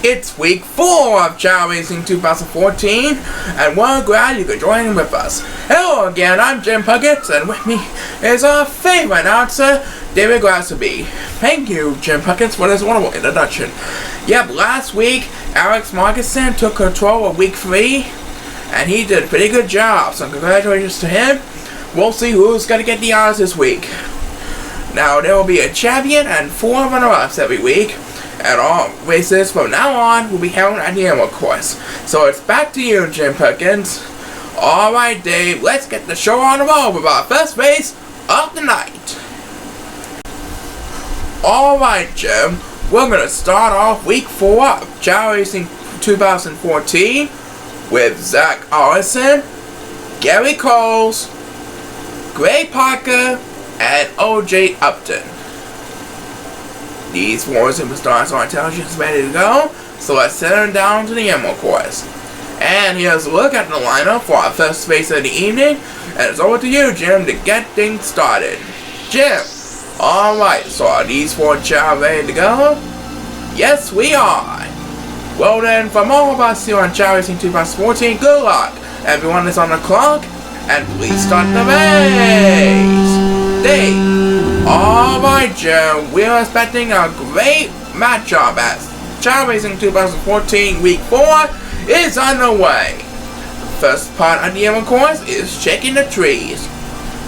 It's week 4 of Chao Racing 2014, and we're glad you could join with us. Hello again, I'm Jim Puckett, and with me is our favorite announcer, David Glasserby. Thank you, Jim Puckett, for this wonderful introduction. Yep, last week, Alex Markinson took control of week 3, and he did a pretty good job, so congratulations to him. We'll see who's going to get the honors this week. Now, there will be a champion and 4 runner-ups every week. And all races from now on will be held at the Easter course. So it's back to you, Jim Perkins. Alright, Dave, let's get the show on the road with our first race of the night. Alright, Jim, we're going to start off week 4 of Chao Racing 2014 with Zach Allison, Gary Coles, Gray Parker, and O.J. Upton. These 4 superstars are intelligence ready to go, so let's send them down to the Easter course. And here's a look at the lineup for our first race of the evening, and it's over to you, Jim, to get things started. Jim, alright, so are these 4 Chao ready to go? Yes, we are. Well then, from all of us here on Chao Racing 2014, good luck. Everyone is on the clock, and please start the race. Dave. Alright, Joe, we're expecting a great matchup as Chao Racing 2014 Week 4 is underway. The first part of the Easter course is shaking the trees.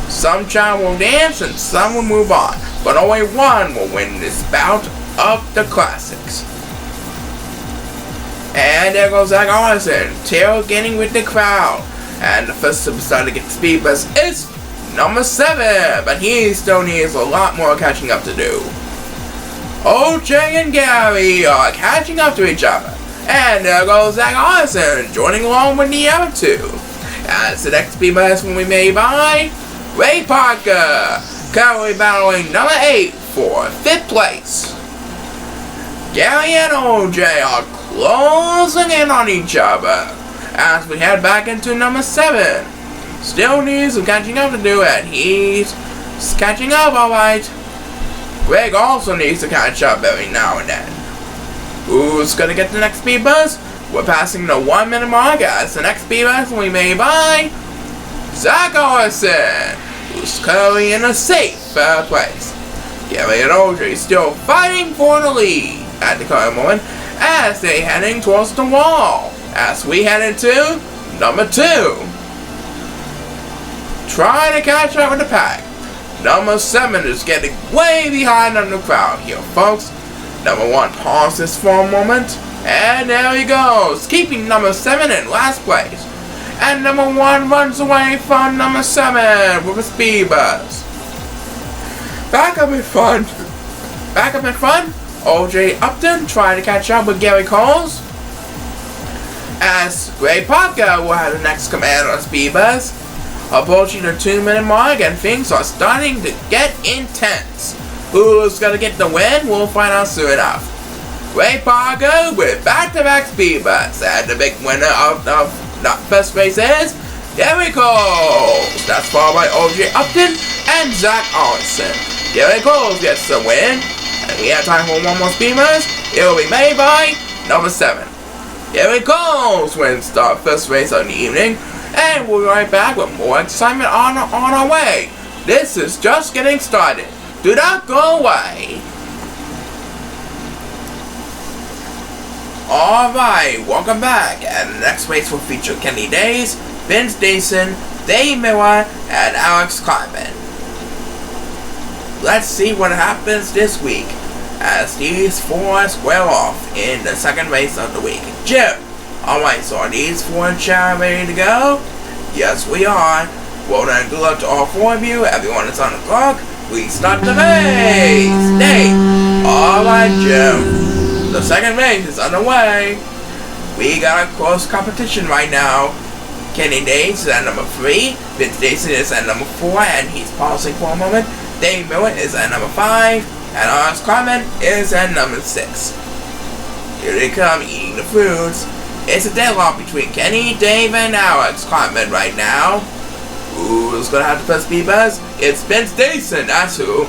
Some Chao will dance and some will move on, but only one will win this bout of the classics. And there goes Zach Allison, tailgating with the crowd. And the first superstar to get the speed bus is number 7, but he still needs a lot more catching up to do. OJ and Gary are catching up to each other, and there goes Zach Allison joining along with the other 2. As the next speed bus will be made by Ray Parker, currently battling number 8 for 5th place. Gary and OJ are closing in on each other as we head back into number 7. Still needs some catching up to do, and he's catching up alright. Greg also needs to catch up every now and then. Who's gonna get the next speed bus? We're passing the 1 minute mark as the next speed bus will be made by Zach Allison, who's currently in a safe 3rd place. Gary and OJ still fighting for the lead at the current moment as they're heading towards the wall as we head into number 2. Trying to catch up with the pack. Number 7 is getting way behind on the crowd here, folks. Number 1 pauses for a moment, and there he goes, keeping number 7 in last place. And number 1 runs away from number 7 with a speed bus. Back up in front, O.J. Upton trying to catch up with Gary Coles. As Gray Parker will have the next command on speed bus. Approaching the 2 minute mark, and things are starting to get intense. Who's gonna get the win? We'll find out soon enough. Ray Parker with back-to-back speed bus, and the big winner of the first race is Gary Coles. That's followed by O.J. Upton and Zach Allison. Gary Coles gets the win, and we have time for one more speed bus. It will be made by number 7. Gary Coles wins the first race of the evening. And we'll be right back with more excitement on our way. This is just getting started. Do not go away. Alright, welcome back. And the next race will feature Kenny Days, Vince Dason, Dave Miller, and Alex Kleiman. Let's see what happens this week as these 4 square off in the second race of the week. Jim. Alright, so are these 4 Chao ready to go? Yes, we are. Well then, good luck to all 4 of you. Everyone is on the clock. Please start the race. Dave. Alright, Jim. The second race is underway. We got a close competition right now. Kenny Days is at number 3. Vince Dason is at number 4, and he's pausing for a moment. Dave Miller is at number 5, and Alex Kleiman is at number 6. Here they come, eating the fruits. It's a deadlock between Kenny, Dave, and Alex Kleiman right now. Who's gonna have the first speed bus? It's Vince Dason, that's who.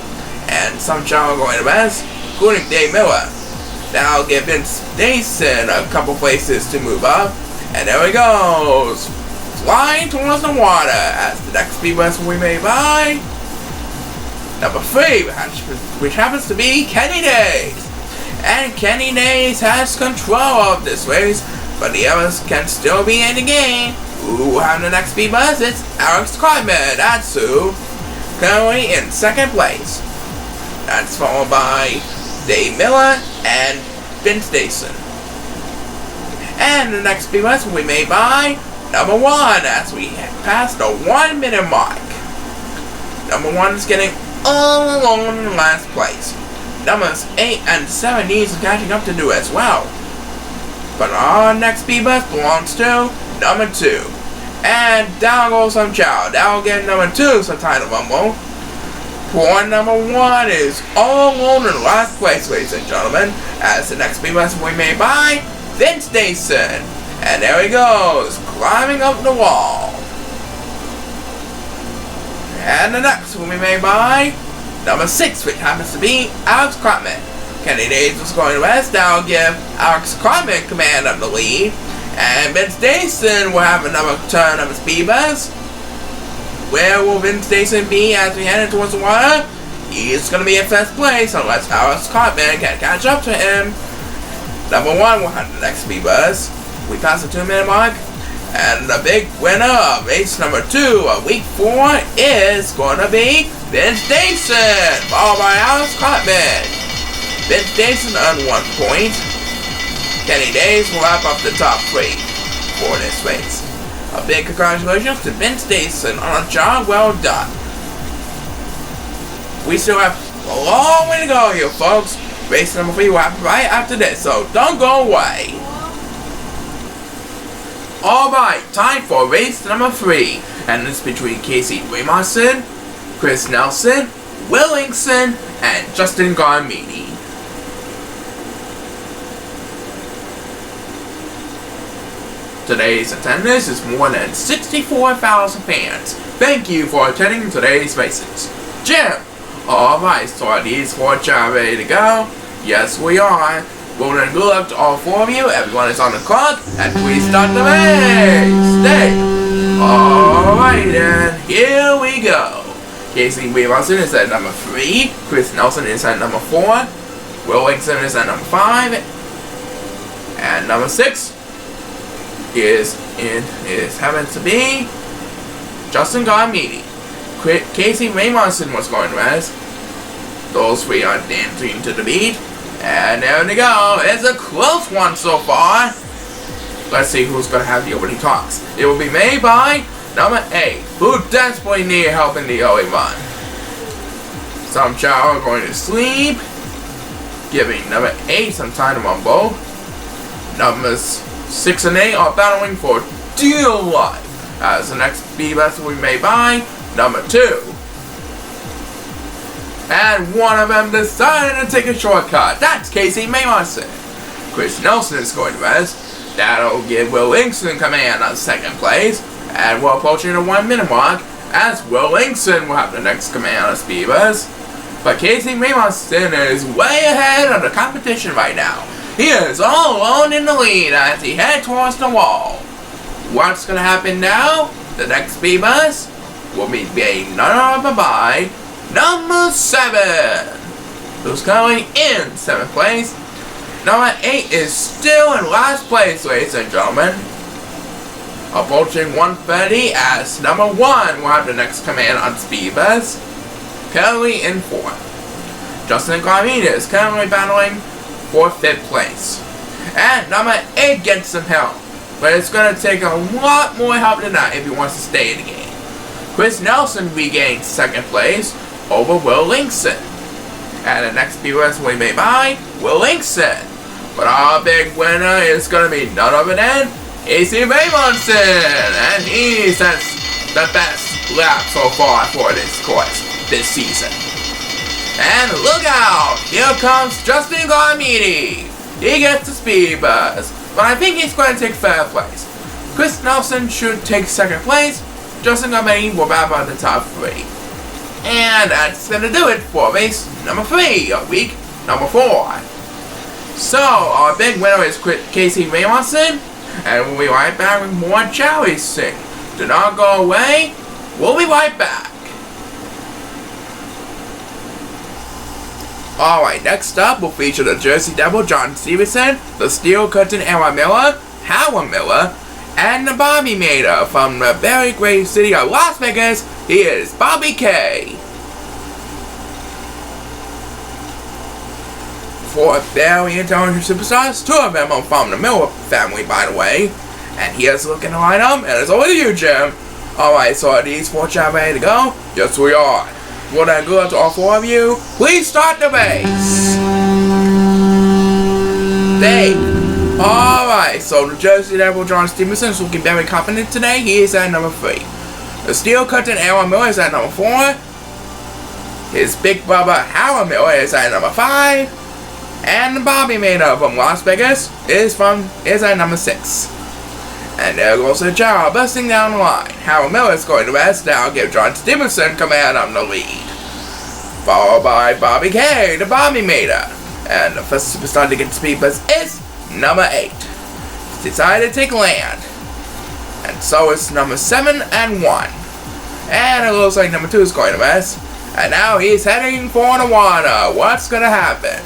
And some Chao are going to best, including Dave Miller. That'll give Vince Mason a couple places to move up. And there he goes, flying towards the water as the next speed bus will be made by number 3, which happens to be Kenny Days. And Kenny Days has control of this race, but the others can still be in the game. Who will have the next speed bus? It's Alex Cartman. That's who. Currently in 2nd place. That's followed by Dave Miller and Vince Mason. And the next speed bus will be made by number 1 as we pass the 1 minute mark. Number 1 is getting all alone in last place. Numbers 8 and 7 needs some catching up to do as well. But our next speed bus belongs to number 2. And down goes some Chow. That'll get number 2 some title rumble. Poor number 1 is all alone in last place, ladies and gentlemen, as the next speed bus will be made by Vince Mason. And there he goes, climbing up the wall. And the next will be made by number 6, which happens to be Alex Cartman. Kenny Days was going west. That'll give Alex Cartman command of the lead. And Vince Mason will have another turn of his speed bus. Where will Vince Mason be as we head towards the water? He's going to be in 1st place unless Alex Cartman can catch up to him. Number 1 will have the next speed bus. We pass the 2 minute mark. And the big winner of race number 2 of week 4 is going to be Vince Mason, followed by Alex Cartman. Vince Mason on 1 point. Kenny Days will wrap up the top 3 for this race. A big congratulations to Vince Mason on a job well done. We still have a long way to go here, folks. Race number 3 will happen right after this, so don't go away. Alright, time for race number 3, and it's between Casey Raymondson, Chris Nelson, Will Ingson, and Justin Garmini. Today's attendance is more than 64,000 fans. Thank you for attending today's races. Jim! Alright, so are these 4 jobs ready to go? Yes, we are. Well then, good luck to all 4 of you. Everyone is on the clock, and please start the race. Stay. Alright then, here we go. Casey Wilson is at number 3. Chris Nelson is at number 4. Will Ingson is at number 5. And number 6 is happens to be Justin Garmini. Casey Raymondson was going west. Those 3 are dancing to the beat. And there they go. It's a close one so far. Let's see who's going to have the opening talks. It will be made by number 8, who desperately need help in the early run. Some Chow are going to sleep, giving number 8 some time to rumble. Numbers 6 and 8 are battling for dear life, as the next speed bus will be made by number 2. And one of them decided to take a shortcut. That's Casey Raymondson. Chris Nelson is going to rest. That'll give Will Ingson command on 2nd place. And we're approaching the 1 minute mark, as Will Ingson will have the next command of speed bus. But Casey Raymondson is way ahead of the competition right now. He is all alone in the lead as he heads towards the wall. What's going to happen now? The next speed bus will be made none other by number 7, who's currently in 7th place. Number 8 is still in last place, ladies and gentlemen. Approaching 1:30 as number 1 will have the next command on speed bus. Currently in 4th. Justin Garmini is currently battling for 5th place. And number 8 gets some help, but it's going to take a lot more help than that if he wants to stay in the game. Chris Nelson regains 2nd place over Will Ingson. And the next speed bus will be made by Will Ingson. But our big winner is going to be none other than Casey Raymondson. And he has the best lap so far for this course this season. And look out! Here comes Justin Garmini. He gets the speed bus, but I think he's going to take 3rd place. Chris Nelson should take 2nd place. Justin Garmini will wrap up the top 3. And that's going to do it for race number 3 of week number 4. So, our big winner is Casey Raymondson, and we'll be right back with more Chao Racing. Do not go away. We'll be right back. Alright, next up we'll feature the Jersey Devil John Stevenson, the Steel Curtain Era Miller, Howard Miller, and the Bobby Mater from the very great city of Las Vegas. He is Bobby K. Four very intelligent superstars, 2 of them are from the Miller family, by the way. And here's looking to line up, and it's over to you, Jim. Alright, so are these 4 Chao ready to go? Yes, we are. Well then, good luck to all 4 of you. Please start the race. Dave. Alright, so the Jersey Devil John Stevenson is looking very confident today. He is at number 3. The Steel Curtain Aaron Miller is at number 4. His big brother Howard Miller is at number 5. And the Bobby Mater from Las Vegas is at number 6. And there goes the Chao busting down the line. Howard Miller is going to rest. Now give John Stevenson command on the lead. Followed by Bobby K, the Bobby Mater. And the first superstar to get speed boost is number 8. He's decided to take land. And so is number 7 and 1. And it looks like number 2 is going to rest. And now he's heading for the water. What's going to happen?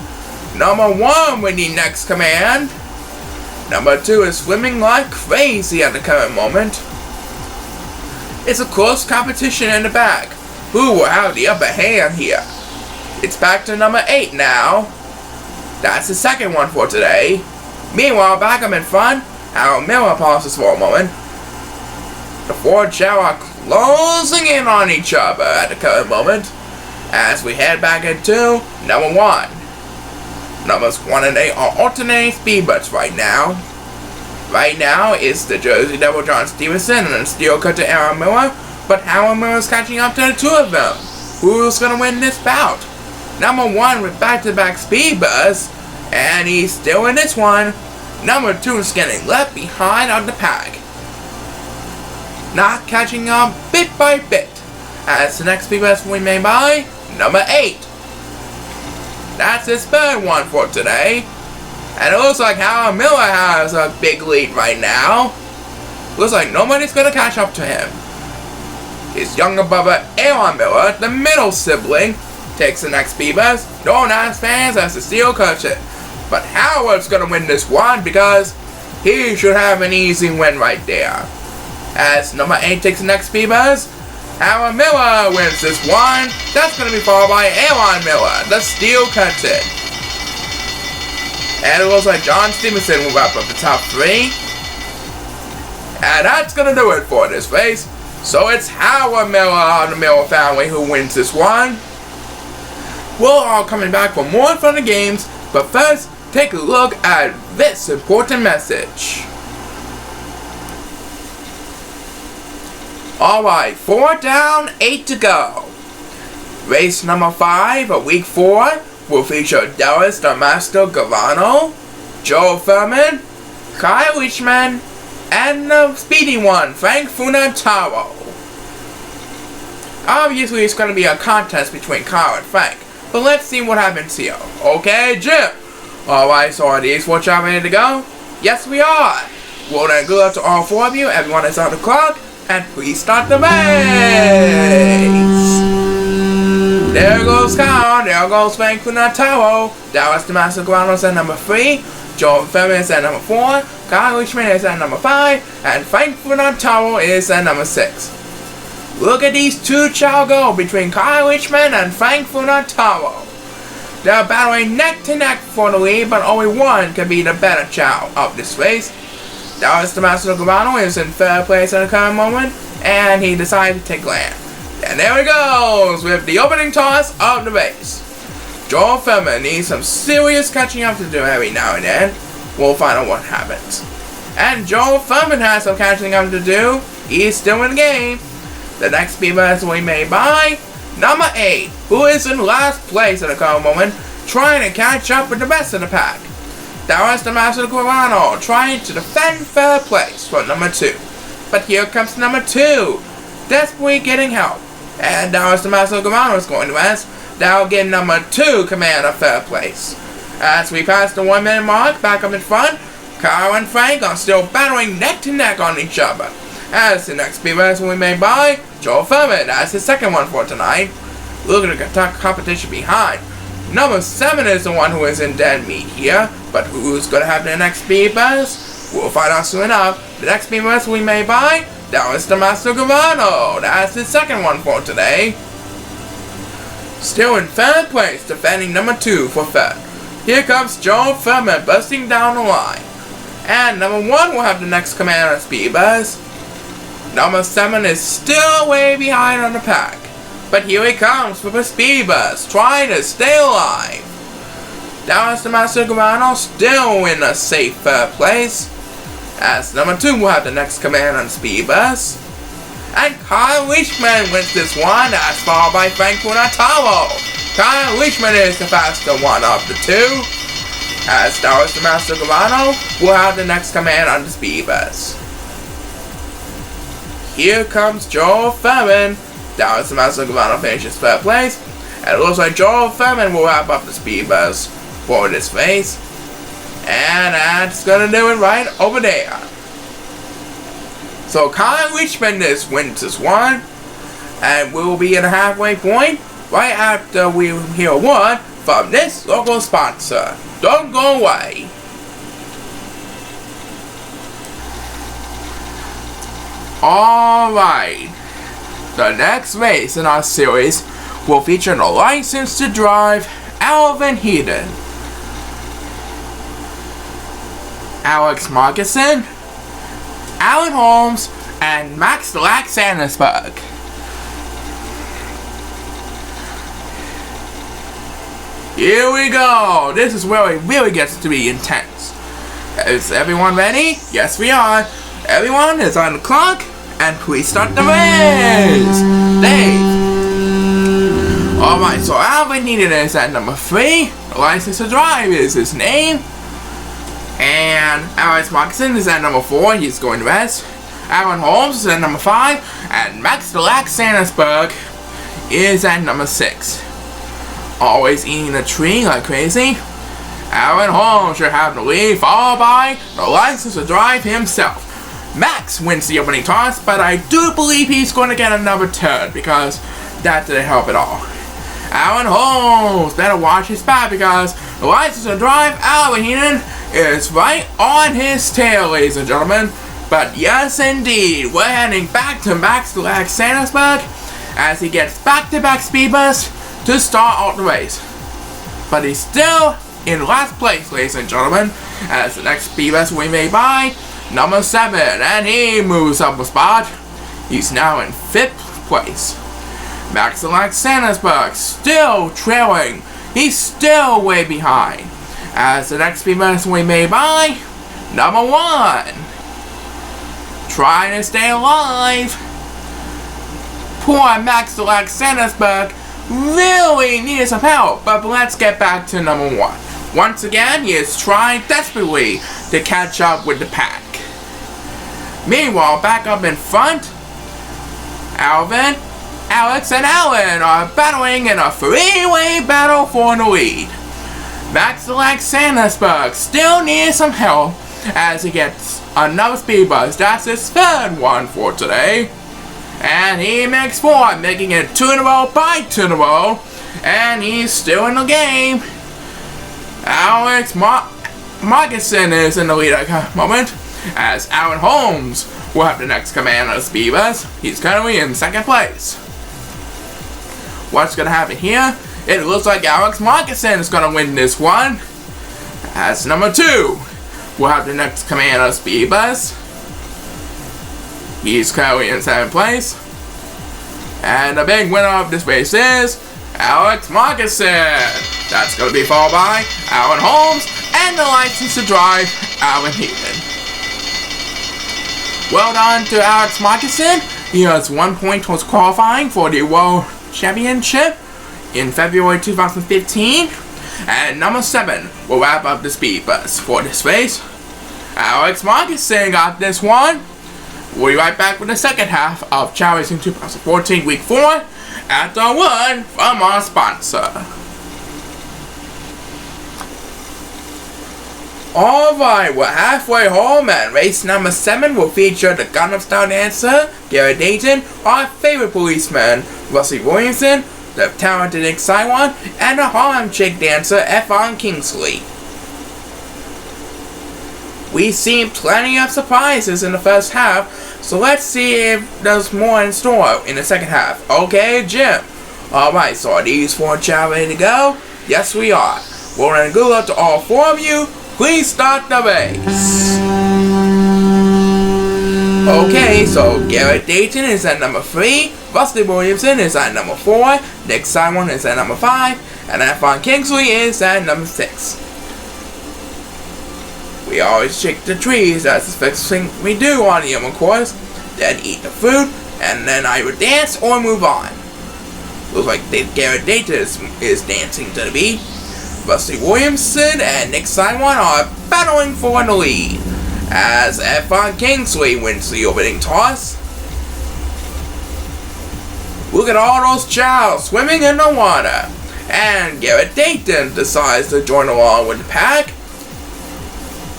Number 1 with the next command. Number 2 is swimming like crazy at the current moment. It's a close competition in the back. Who will have the upper hand here? It's back to number 8 now. That's the second one for today. Meanwhile, back up in front, Howard Miller pauses for a moment. The 4 Chao are closing in on each other at the current moment. As we head back into number 1. Numbers 1 and 8 are alternating speed butts right now. Right now, it's the Jersey Devil John Stevenson and the Steel Cutter Aaron Miller, but Howard Miller is catching up to the 2 of them. Who's going to win this bout? Number 1 with back-to-back speed butts, and he's still in this one. Number 2 is getting left behind on the pack. Not catching up bit by bit. As the next speed bust we made by number 8. That's his 3rd one for today. And it looks like Howard Miller has a big lead right now. Looks like nobody's going to catch up to him. His younger brother Aaron Miller, the middle sibling, takes the next speed bus. Don't ask fans as the Steel Curtain. But Howard's going to win this one because he should have an easy win right there. As number 8 takes the next speed bus, Howard Miller wins this one. That's going to be followed by Aaron Miller, the Steel Curtain. And it looks like John Stevenson will wrap up the top 3. And that's going to do it for this race. So it's Howard Miller of the Miller family who wins this one. We're all coming back for more fun and games. But first, take a look at this important message. Alright, 4 down, 8 to go. Race number 5 of week 4 will feature Dallas the Master Gavrano, Joe Furman, Kyle Leachman, and the speedy one, Frank Funataro. Obviously, it's going to be a contest between Kyle and Frank, but let's see what happens here. Okay, Jim? Alright, so are these 4 Chao ready to go? Yes, we are. Well then, good luck to all 4 of you. Everyone is on the clock. And please start the race! There goes Kyle, there goes Frank Funataro. Dallas the Master Gavrano is at number 3. Joe Furman is at number 4. Kyle Leachman is at number 5. And Frank Funataro is at number 6. Look at these 2 Chao go between Kyle Leachman and Frank Funataro. They're battling neck to neck for the lead, but only one can be the better Chao of this race. Dallas the Master Gavrano is in 3rd place at the current moment, and he decided to take land. And there he goes with the opening toss of the race. Joel Furman needs some serious catching up to do every now and then. We'll find out what happens. And Joel Furman has some catching up to do. He's still in the game. The next speed bus will be made by number 8, who is in last place at the current moment, trying to catch up with the rest of the pack. Dallas the Master Gavrano trying to defend 3rd place for number 2. But here comes number 2, desperately getting help. And Dallas the Master Gavrano is going to rest. Now getting number 2 command of 3rd place. As we pass the 1 minute mark, back up in front, Kyle and Frank are still battling neck to neck on each other. As the next speed race will be made by Joel Furman as his second one for tonight. Look at the competition behind. Number 7 is the one who is in dead meat here, but who's going to have the next speed bus? We'll find out soon enough. The next speed bus will be made by Dallas the Master Gavano. That's his second one for today. Still in third place, defending number 2 for third. Here comes Joel Furman busting down the line. And number 1 will have the next command on speed bus. Number 7 is still way behind on the pack. But here he comes with a speed bus, trying to stay alive. Dallas the Master Gavano still in a safe third place. As number 2 will have the next command on speed bus. And Kyle Leishman wins this one, as followed by Frank Punatalo. Kyle Leishman is the faster one of the two, as Dallas the Master Gavano will have the next command on the speed bus. Here comes Joel Furman. Dallas the Master Gavano finishes third place, and it looks like Joel Furman will wrap up the speed bus for this race. And that's gonna do it right over there. So Kyle Leishman wins this one, and we will be at a halfway point right after we hear a word from this local sponsor. Don't go away. Alright, the next race in our series will feature the license to drive Alvin Heaton, Alex Markison, Alan Holmes, and Max Lack-Sandersberg. Here we go. This is where it really gets to be intense. Is everyone ready? Yes, we are. Everyone is on the clock, and please start the race. Dave. Alright, so Alvin Heaton is at number 3. The license to drive is his name. And Alex Markison is at number 4. He's going to rest. Alan Holmes is at number 5. And Max Lack-Sandersberg is at number 6. Always eating a tree like crazy. Alan Holmes should have the lead, followed by the license to drive himself. Max wins the opening toss, but I do believe he's going to get another turn because that didn't help at all. Alan Holmes better watch his back because the license to drive Alvin Heaton is right on his tail, ladies and gentlemen. But yes, indeed, we're heading back to Max Lack-Sandersberg as he gets back-to-back speed bus to start out the race. But he's still in last place, ladies and gentlemen, as the next speed bus will be made by number 7, and he moves up a spot. He's now in 5th place. Max Lack-Sandersberg still trailing. He's still way behind, as the next speed bus will be made by number 1. Trying to stay alive. Poor Max Lack-Sandersberg really needs some help, but let's get back to number 1. Once again, he is trying desperately to catch up with the pack. Meanwhile, back up in front, Alvin, Alex, and Alan are battling in a 3-way battle for the lead. Max Lack-Sandersberg still needs some help as he gets another speed bus. That's his 3rd one for today. And he makes 4, making it 2 in a row by 2 in a row. And he's still in the game. Alex Markison is in the lead at the moment, as Alan Holmes will have the next command of the speed bus. He's currently in 2nd place. What's going to happen here? It looks like Alex Markison is going to win this one, as number 2 will have the next command of the speed bus. He's currently in 7th place. And the big winner of this race is Alex Markison. That's going to be followed by Alan Holmes and the license to drive Alvin Heaton. Well done to Alex Markison. He has 1 point towards qualifying for the World Championship in February 2015. And number 7 will wrap up the speed bus for this race. Alex Markison got this one. We'll be right back with the second half of Chao Racing 2014 Week 4 after a word from our sponsor. Alright, we're halfway home, and race number 7 will feature the Gangnam Style dancer, Garrett Dayton, our favorite policeman, Rusty Williamson, the talented Nick Saiwan, and the Harlem Shake dancer, F.on Kingsley. We've seen plenty of surprises in the first half, so let's see if there's more in store in the second half. Okay, Jim? Alright, so are these 4 Chow ready to go? Yes, we are. We're gonna good luck to all 4 of you. Please start the race. Okay, so Garrett Dayton is at number 3, Rusty Williamson is at number 4, Nick Simon is at number 5, and F.on Kingsley is at number 6. We always shake the trees, that's the first thing we do on the Easter course, then eat the fruit, and then either dance or move on. Looks like Garrett Dayton is dancing to the beat. Rusty Williamson and Nick Simon are battling for the lead, as F.on Kingsley wins the opening toss. Look at all those chows swimming in the water, and Garrett Dayton decides to join along with the pack,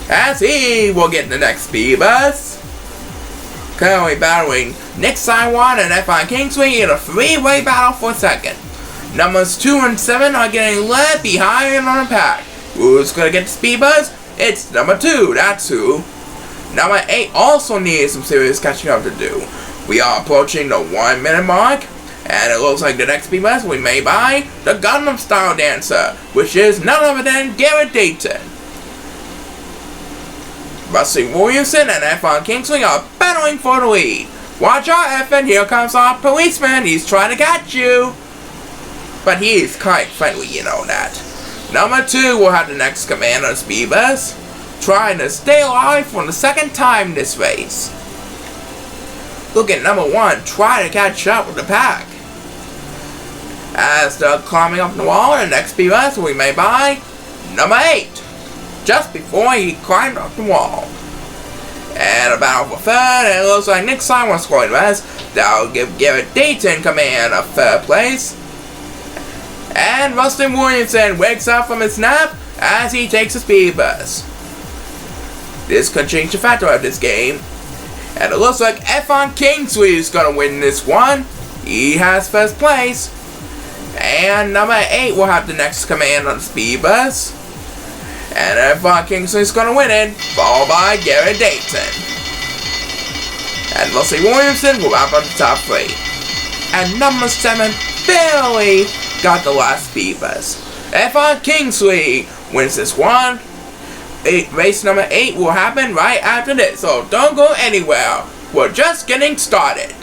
as he will get the next speed bus. Currently battling Nick Saiwan and F.on Kingsley in a 3-way battle for second. Numbers 2 and 7 are getting led behind on the pack. Who's gonna get the speed buzz? It's number 2, that's who. Number 8 also needs some serious catching up to do. We are approaching the 1 minute mark, and it looks like the next speed buzz we may buy the Gangnam Style dancer, which is none other than Garrett Dayton. Rusty Williamson and F.on Kingsley are battling for the lead. Watch out, FN, here comes our policeman, he's trying to catch you. But he's quite friendly, you know that. Number 2 will have the next command on speed bus, trying to stay alive for the second time this race. Look at number 1 try to catch up with the pack. As they're climbing up the wall, the next speed bus we may buy number 8. Just before he climbed up the wall. And about for third, it looks like Nick Simon's going to rest. That'll give Garrett Dayton command of third place. And Rusty Williamson wakes up from his nap as he takes a speed bus. This could change the factor of this game. And it looks like F.on Kingsley is going to win this one. He has first place. And number 8 will have the next command on the speed bus. And F.on Kingsley is going to win it, followed by Garrett Dayton. And Rusty Williamson will wrap up the top 3. And number 7 barely got the last speed bus. F.on Kingsley wins this one. Race number 8 will happen right after this, so don't go anywhere. We're just getting started.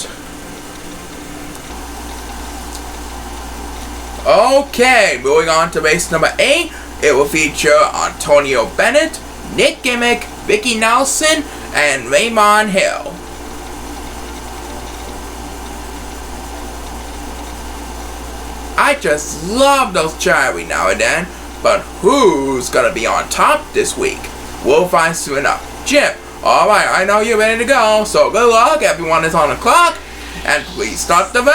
Okay, moving on to race number 8. It will feature Antonio Bennett, Nick Gimmick, Vicky Nelson, and Raymond Hill. I just love those every now and then, but who's gonna be on top this week? We'll find soon enough. Jim, alright, I know you're ready to go, so good luck, everyone is on the clock, and please start the race!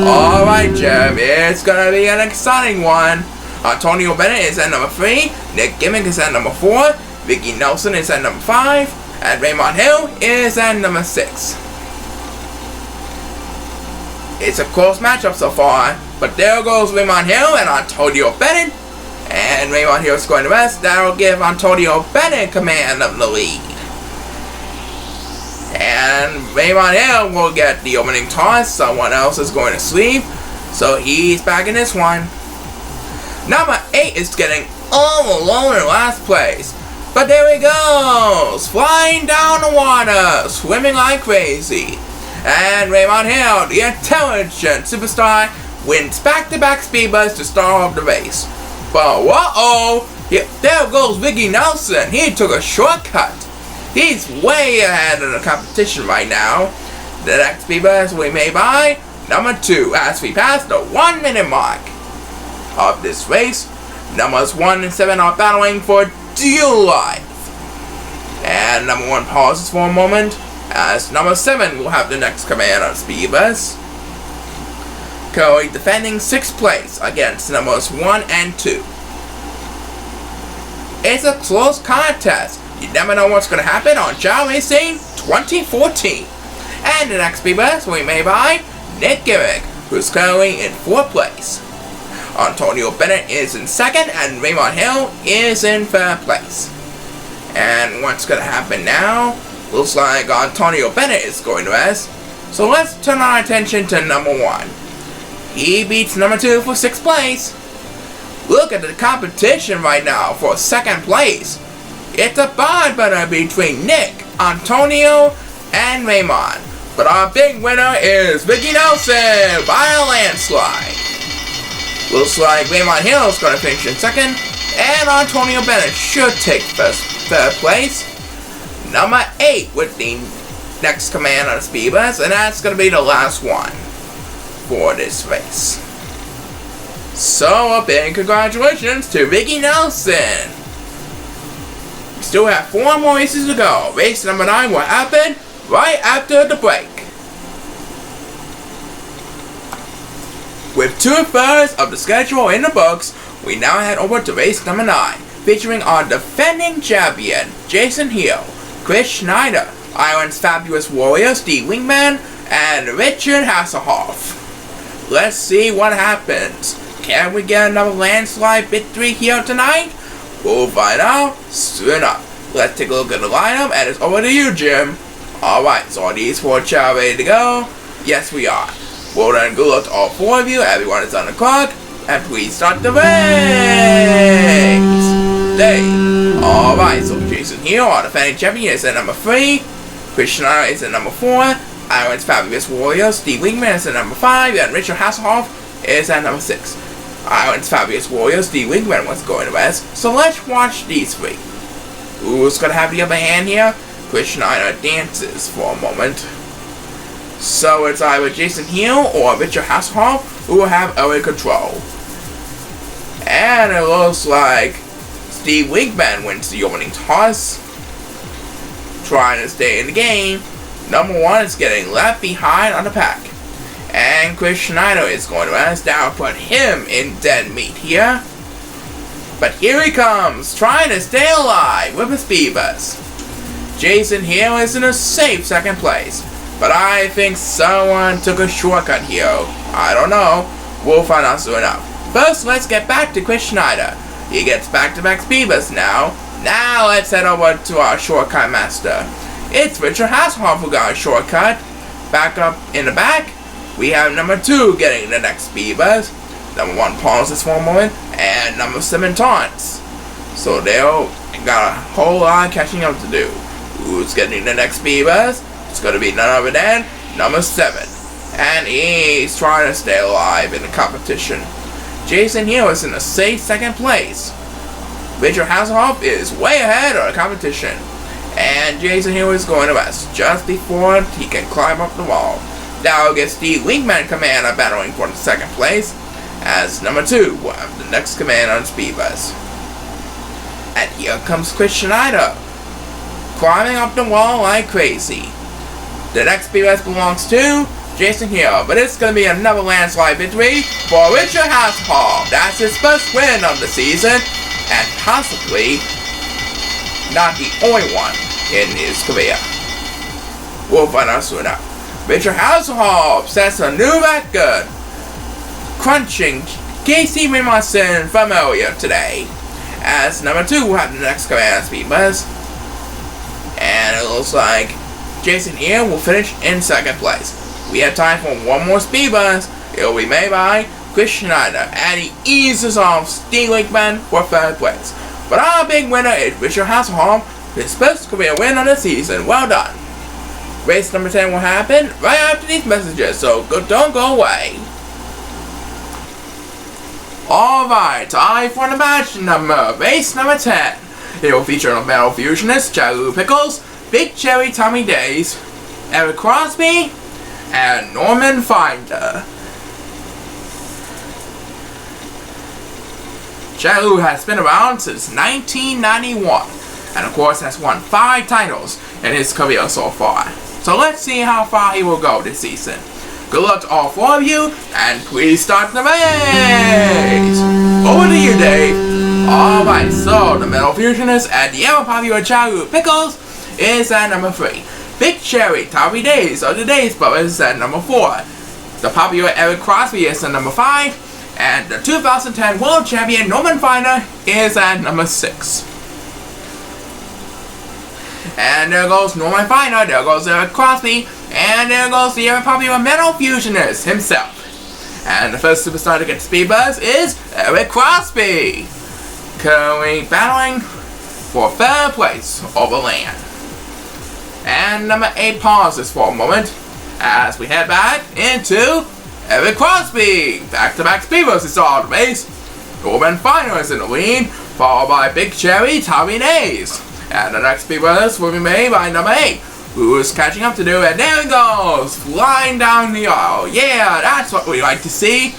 Alright, Jim, it's gonna be an exciting one. Antonio Bennett is at number 3, Nick Gimmick is at number 4, Vicky Nelson is at number 5, and Raymond Hill is at number 6. It's a close matchup so far, but there goes Raymond Hill and Antonio Bennett, and Raymond Hill is going to rest. That'll give Antonio Bennett command of the lead. And Raymond Hill will get the opening toss. Someone else is going to sleep, so he's back in this one. Number 8 is getting all alone in last place, but there he goes, flying down the water, swimming like crazy. And Raymond Hill, the intelligent superstar, wins back-to-back speed bus to start off the race. But whoa, there goes Vicky Nelson. He took a shortcut. He's way ahead of the competition right now. The next speed bus we may buy, number 2, as we pass the 1 minute mark of this race. Numbers 1 and 7 are battling for dear life. And number 1 pauses for a moment, as number 7 will have the next command on speed bus. Currently defending 6th place against numbers 1 and 2. it's a close contest. You never know what's going to happen on Chao Racing 2014. And the next speed bus will be made by Nick Gimmick, who's currently in 4th place. Antonio Bennett is in 2nd, and Raymond Hill is in 3rd place. And what's going to happen now? Looks like Antonio Bennett is going to rest. So let's turn our attention to number 1. He beats number 2 for 6th place. Look at the competition right now for 2nd place. It's a barn burner between Nick, Antonio, and Raymond. But our big winner is Vicky Nelson by a landslide. Looks like Raymond Hill is going to finish in 2nd, and Antonio Bennett should take 3rd place. Number 8 with the next command on the speed bus, and that's going to be the last one for this race. So a big congratulations to Vicky Nelson. We still have 4 more races to go. Race number 9 will happen right after the break. With 2/3 of the schedule in the books, we now head over to race number 9, featuring our defending champion, Jason Hill, Chris Schneider, Ireland's Fabulous Warrior, Steve Wingman, and Richard Hasselhoff. Let's see what happens. Can we get another landslide victory here tonight? We'll find out soon enough. Let's take a look at the lineup, and it's over to you, Jim. Alright, so are these 4 Chao ready to go? Yes, we are. Well then, good luck to all 4 of you. Everyone is on the clock, and please start the race! Alright, so Jason Hill, our defending champion, is at number 3. Chris Schneider is at number 4. Ireland's Fabulous Warrior, Steve Wingman, is at number 5. And Richard Hasselhoff is at number 6. Ireland's Fabulous Warrior, Steve Wingman, was going to rest. So let's watch these 3. Who's going to have the upper hand here? Chris Schneider dances for a moment. So it's either Jason Hill or Richard Hasselhoff who will have early control. And it looks like Steve Wingman wins the opening toss. Trying to stay in the game. Number 1 is getting left behind on the pack. And Chris Schneider is going to rest. That will put him in dead meat here. But here he comes, trying to stay alive with a speed bus. Jason Hill is in a safe 2nd place. But I think someone took a shortcut here. I don't know. We'll find out soon enough. First, let's get back to Chris Schneider. He gets back-to-back speed bus now. Now let's head over to our shortcut master. It's Richard Hasselhoff who got a shortcut. Back up in the back, we have number 2 getting the next speed bus. Number 1 pauses for a moment, and number 7 taunts. So they'll got a whole lot of catching up to do. Who's getting the next speed bus? It's going to be none other than number 7. And he's trying to stay alive in the competition. Jason Hill is in a safe 2nd place. Richard Hasselhoff is way ahead of the competition. And Jason Hill is going to rest just before he can climb up the wall. That will get Steve Wingman Commander battling for the 2nd place, as number 2 will have the next command on speed bus. And here comes Chris Schneider, climbing up the wall like crazy. The next speed bus belongs to Jason Hill, but it's going to be another landslide victory for Richard Hasselhoff. That's his first win of the season, and possibly not the only one in his career. We'll find out soon enough. Richard Hasselhoff sets a new record, crunching Casey Raymondson from earlier today, as number 2 will have the next command speed bus. And it looks like Jason Hill will finish in 2nd place. We have time for 1 more speed bus. It will be made by Chris Schneider, and he eases off Steve Wingman for 3rd place. But our big winner is Richard Hasselhoff, his first career win of the season. Well done. Race number 10 will happen right after these messages, so don't go away. Alright, time for the match number, race number 10. It will feature the Metal Fusionists, Charu Pickles, Big Cherry Tommy Days, Eric Crosby, and Norman Finder. Charu has been around since 1991, and of course has won 5 titles in his career so far. So let's see how far he will go this season. Good luck to all 4 of you, and please start the race! Over to you, Dave. Alright, so the Metal Fusionist and the ever popular Chao Pickles is at number 3. Big Cherry, Tommy Days, or the Days Brothers is at number 4. The popular Eric Crosby is at number 5. And the 2010 World Champion Norman Finer is at number 6. And there goes Norman Finer, there goes Eric Crosby, and there goes the ever popular Metal Fusionist himself. And the first superstar to get Speed Buzz is Eric Crosby, currently battling for 3rd place over land. And number 8 pauses for a moment as we head back into Eric Crosby. Back-to-back Speed Buzzes all the race. Norman Finer is in the lead, followed by Big Cherry, Tommy Days. And the next Speed Buzz will be made by number 8, who is catching up to do, and there he goes, flying down the aisle. Yeah, that's what we like to see.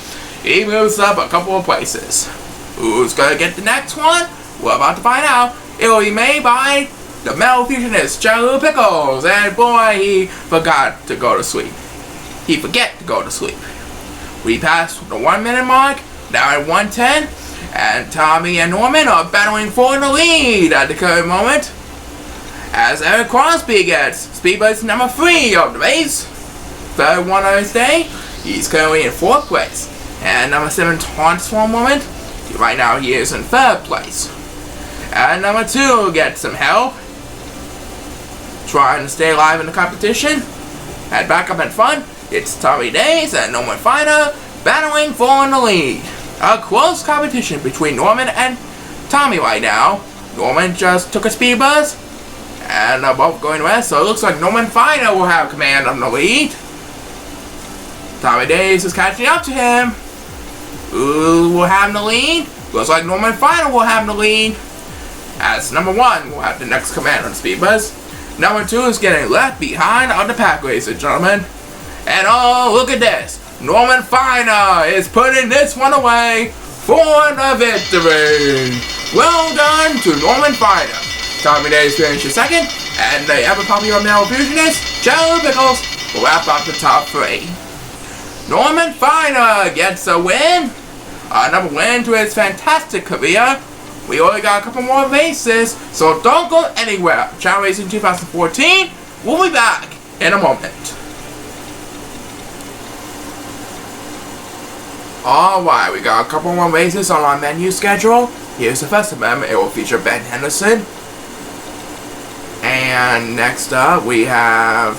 He moves up a couple of places. Who's gonna get the next one? We're about to find out. It will be made by the Metal Fusionist, Chao Pickles, and boy, he forgot to go to sleep. He forget to go to sleep. We passed the 1 minute mark, now at 1:10, and Tommy and Norman are battling for the lead at the current moment. As Eric Crosby gets Speed Buzz number 3 of the race, 3rd one on his day, he's currently in 4th place. And number 7 taunts for a moment, right now he is in 3rd place. And number 2 gets some help, trying to stay alive in the competition. And back up in front, it's Tommy Days and Norman Finer battling for the lead. A close competition between Norman and Tommy right now. Norman just took a Speed Buzz, and they're both going west, so it looks like Norman Finer will have command of the lead. Tommy Days is catching up to him. Who will have the lead? Looks like Norman Finer will have the lead, as number 1 will have the next command on Speed Buzz. Number 2 is getting left behind on the pack, ladies and gentlemen. And oh, look at this. Norman Finer is putting this one away for the victory. Well done to Norman Finer. Tommy Days finishes 2nd, and the ever popular Metal Fusionist, Chao Pickles, will wrap up the top 3. Norman Finer gets a win. Another win to his fantastic career. We only got a couple more races, so don't go anywhere. Chao Racing 2014, we'll be back in a moment. Alright, we got a couple more races on our menu schedule. Here's the first of them. It will feature Ben Henderson. And next up, we have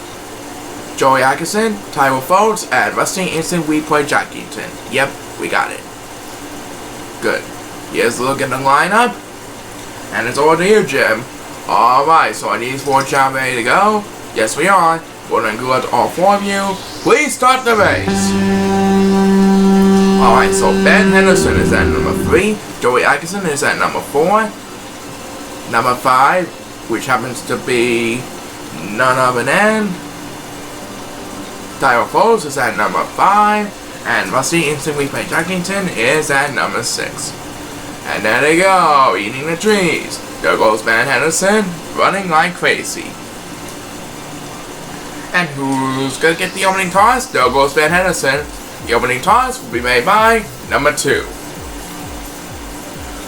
Joey Atkinson, Tyler Foltz, and Rusty Instant Replay Jackington. Yep, we got it. Good. Here's a look at the lineup. And it's over to you, Jim. Alright, so are these 4 jobs ready to go? Yes, we are. We're going to go to all 4 of you. Please start the race. Alright, so Ben Henderson is at number 3. Joey Atkinson is at number 4. Number 5, which happens to be none other than Tyler Foltz, is at number 5. And Rusty Instant Replay Jackington is at number 6. And there they go, eating the trees. There goes Ben Henderson, running like crazy. And who's gonna get the opening toss? There goes Ben Henderson. The opening toss will be made by number 2.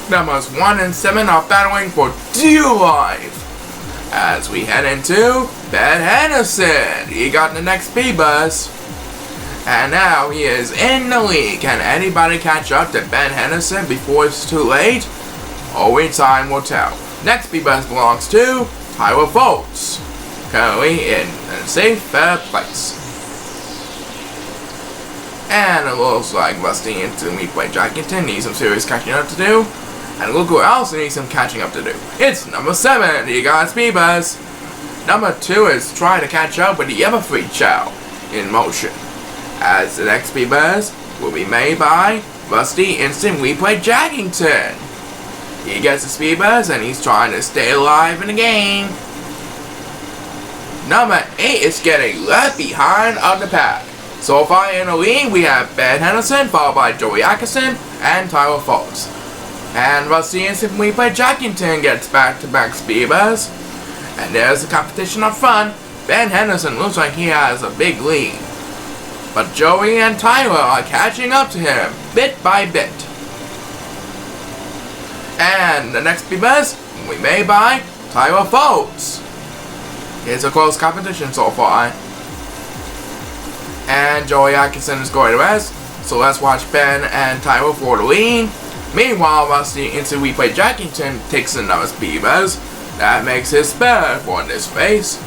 Numbers 1 and 7 are battling for dear life. As we head into Ben Henderson. He got the next Speed Buzz. And now he is in the lead. Can anybody catch up to Ben Henderson before it's too late? Only time will tell. Next Speed Buzz belongs to Tyler Foltz, currently in a safe 3rd place. And it looks like Rusty Instant Replay Jackington needs some serious catching up to do. And look who else needs some catching up to do. It's number 7, he got Speed Buzz. Number 2 is trying to catch up with the ever free Chao in motion. As the next Speed Buzz will be made by Rusty Instant Replay Jackington. He gets the Speed Buzz and he's trying to stay alive in the game. Number 8 is getting left behind on the pack. So far in the lead, we have Ben Henderson, followed by Joey Atkinson and Tyler Foltz. And Rusty Instant Replay Jackington gets back-to-back Speed Buzz. And there's the competition up front. Ben Henderson looks like he has a big lead. But Joey and Tyler are catching up to him, bit by bit. And the next speedbus will be made by Tyler Foltz. It's a close competition so far. And Joey Atkinson is going to rest. So let's watch Ben and Tyler for the lead. Meanwhile, Rusty into replay Jackington takes another speedbus. That makes his third for this race.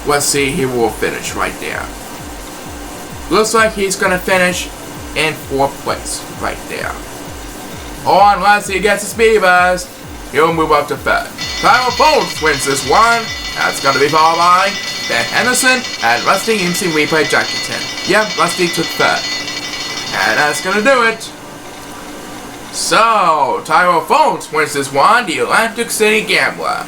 Let's see, he will finish right there. Looks like he's gonna finish in 4th place right there. Or unless he gets a speedbus, he'll move up to 3rd. Tyler Foltz wins this one. That's gonna be followed by Ben Henderson and Rusty into replay Jackington. Yep, Rusty took 3rd. And that's gonna do it. So, Tyler Foltz wins this one, the Atlantic City Gambler.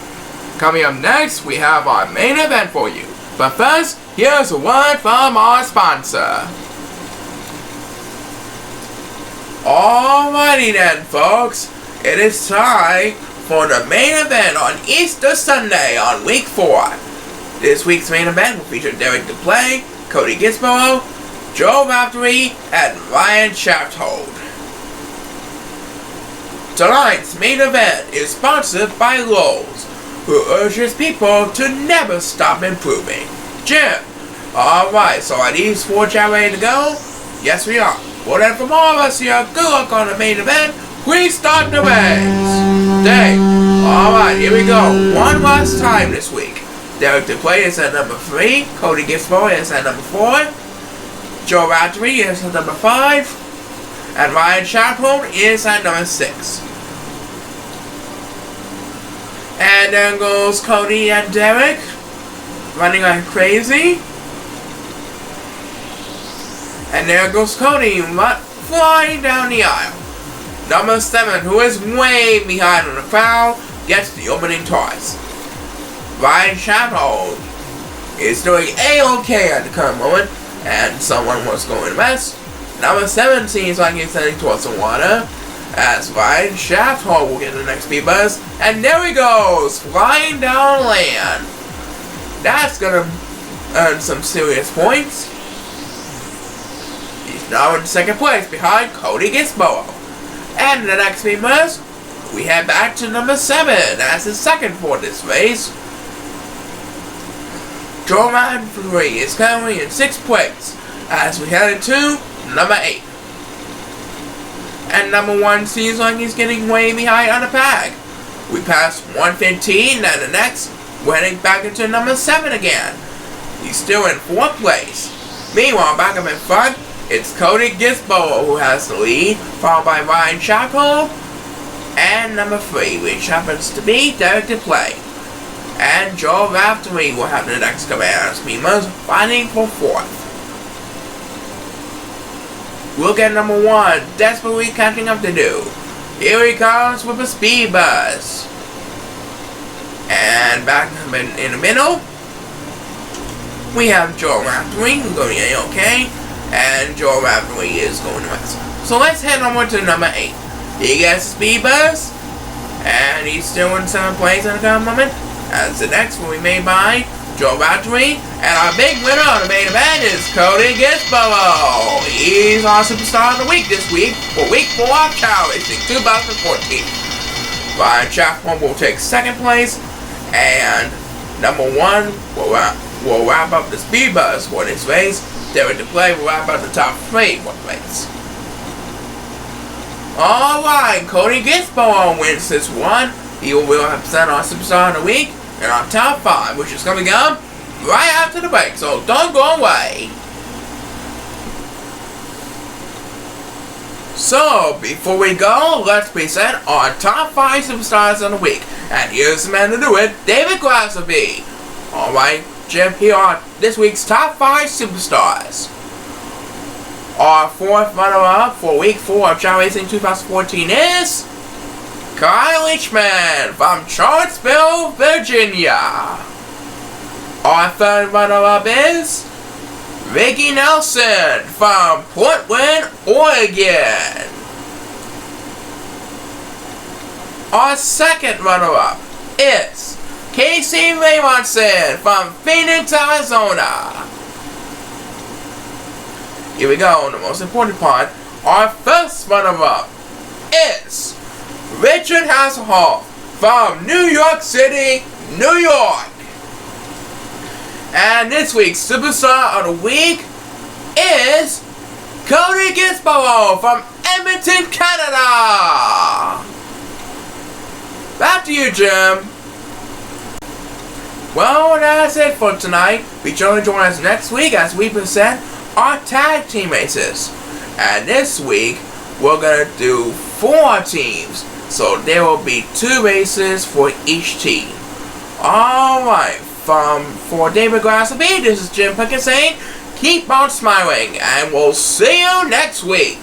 Coming up next, we have our main event for you. But first, here's a word from our sponsor. Alrighty then, folks. It is time for the main event on Easter Sunday on week 4. This week's main event will feature Derek DePlay, Cody Gisborough, Joe Raftery, and Ryan Shafthold. Tonight's main event is sponsored by Lowe's, who urges people to never stop improving. Jim, alright, so are these 4 chat ready to go? Yes, we are. Well then, from all of us here, good luck on the main event. Please start the race. Dang. Alright, here we go. One last time this week. Derek DePlay is at number 3. Cody Gisborough is at number 4. Joe Raftery is at number 5. And Ryan Shafthold is at number 6. And there goes Cody and Derek, running like crazy. And there goes Cody, flying down the aisle. Number 7, who is way behind in the crowd, gets the opening toss. Ryan Shafthold is doing A-OK at the current moment, and someone was going to mess. Number 7 seems like he's heading towards the water, as Ryan Shafthold will get the next speedbus, and there he goes, flying down land. That's gonna earn some serious points. He's now in 2nd place behind Cody Gisborough. And the next speedbus, we head back to number 7 as the 2nd for this race. Joe Raftery is currently in 6th place as we head to number 8. And number 1 seems like he's getting way behind on the pack. We passed 115, and the next, we're heading back into number 7 again. He's still in 4th place. Meanwhile, back up in front, it's Cody Gisborough who has the lead, followed by Ryan Shafthold, and number 3, which happens to be Derek DePlay. And Joe Raftery will have the next command as Mima's fighting for 4th. Look at number 1, desperately catching up to do. Here he comes with a speed bus. And back in the middle, we have Joe Raftery going A-OK, and Joe Raftery is going to rest. So let's head over to number 8. He gets a speed bus, and he's still in 7th place at the current moment. As the next will be made by Joe Raftery, and our big winner of the main event is Cody Gisborough. He's our superstar of the week this week for week 4 of Chao Racing 2014. Ryan Shafthold will take 2nd place, and number 1 will wrap up the speed bus for this race. Derek DePlay will wrap up the top 3 for the race. Alright, Cody Gisborough wins this one. He will represent our superstar of the week in our top 5, which is coming up right after the break, so don't go away. So, before we go, let's present our top 5 superstars of the week. And here's the man to do it, David Glasserby. Alright, Jim, here are this week's top 5 superstars. Our 4th runner-up for week 4 of Chao Racing 2014 is Kyle Leachman from Charlottesville, Virginia. Our 3rd runner-up is Ricky Nelson from Portland, Oregon. Our 2nd runner-up is Casey Raymondson from Phoenix, Arizona. Here we go, the most important part. Our 1st runner-up is Richard Hasselhoff from New York City, New York. And this week's Superstar of the Week is Cody Gisborough from Edmonton, Canada. Back to you, Jim. Well, that's it for tonight. Be sure to join us next week as we present our tag team races. And this week, we're going to do 4 teams. So there will be 2 races for each team. Alright, for David Grassley, this is Jim Pickett saying, keep on smiling, and we'll see you next week.